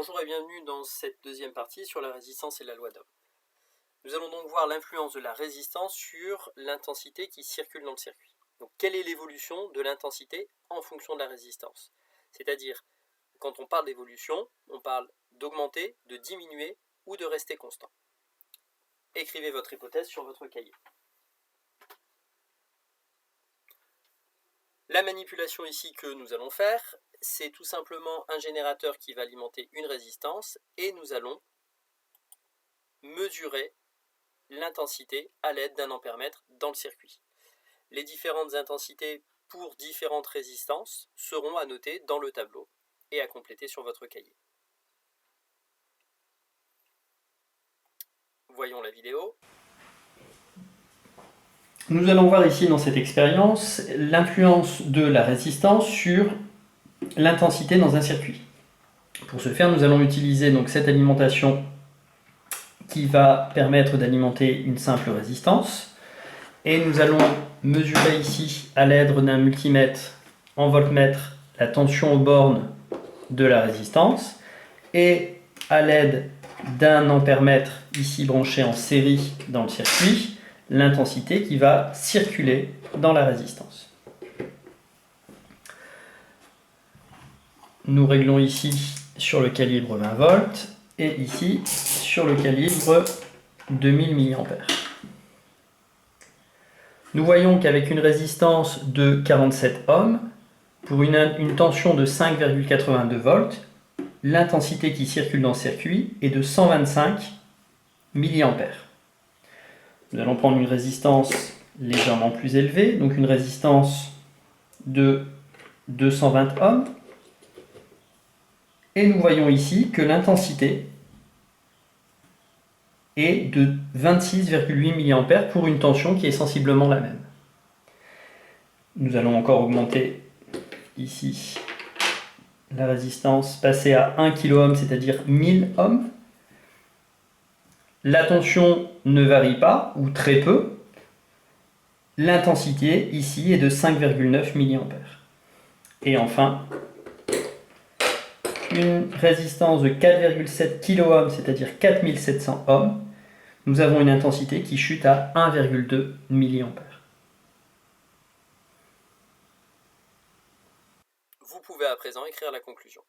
Bonjour et bienvenue dans cette deuxième partie sur la résistance et la loi d'Ohm. Nous allons donc voir l'influence de la résistance sur l'intensité qui circule dans le circuit. Donc, quelle est l'évolution de l'intensité en fonction de la résistance? C'est-à-dire, quand on parle d'évolution, on parle d'augmenter, de diminuer ou de rester constant. Écrivez votre hypothèse sur votre cahier. La manipulation ici que nous allons faire, c'est tout simplement un générateur qui va alimenter une résistance et nous allons mesurer l'intensité à l'aide d'un ampèremètre dans le circuit. Les différentes intensités pour différentes résistances seront à noter dans le tableau et à compléter sur votre cahier. Voyons la vidéo. Nous allons voir ici dans cette expérience l'influence de la résistance sur l'intensité dans un circuit. Pour ce faire, nous allons utiliser donc cette alimentation qui va permettre d'alimenter une simple résistance. Et nous allons mesurer ici à l'aide d'un multimètre en voltmètre la tension aux bornes de la résistance et à l'aide d'un ampèremètre ici branché en série dans le circuit, l'intensité qui va circuler dans la résistance. Nous réglons ici sur le calibre 20 volts et ici sur le calibre 2000 mA. Nous voyons qu'avec une résistance de 47 ohms, pour une tension de 5,82 volts, l'intensité qui circule dans le circuit est de 125 mA. Nous allons prendre une résistance légèrement plus élevée, donc une résistance de 220 ohms. Et nous voyons ici que l'intensité est de 26,8 mA pour une tension qui est sensiblement la même. Nous allons encore augmenter ici la résistance, passer à 1 kΩ, c'est-à-dire 1000 ohms. La tension ne varie pas, ou très peu. L'intensité ici est de 5,9 mA. Et enfin, une résistance de 4,7 kΩ, c'est-à-dire 4700 ohms, nous avons une intensité qui chute à 1,2 mA. Vous pouvez à présent écrire la conclusion.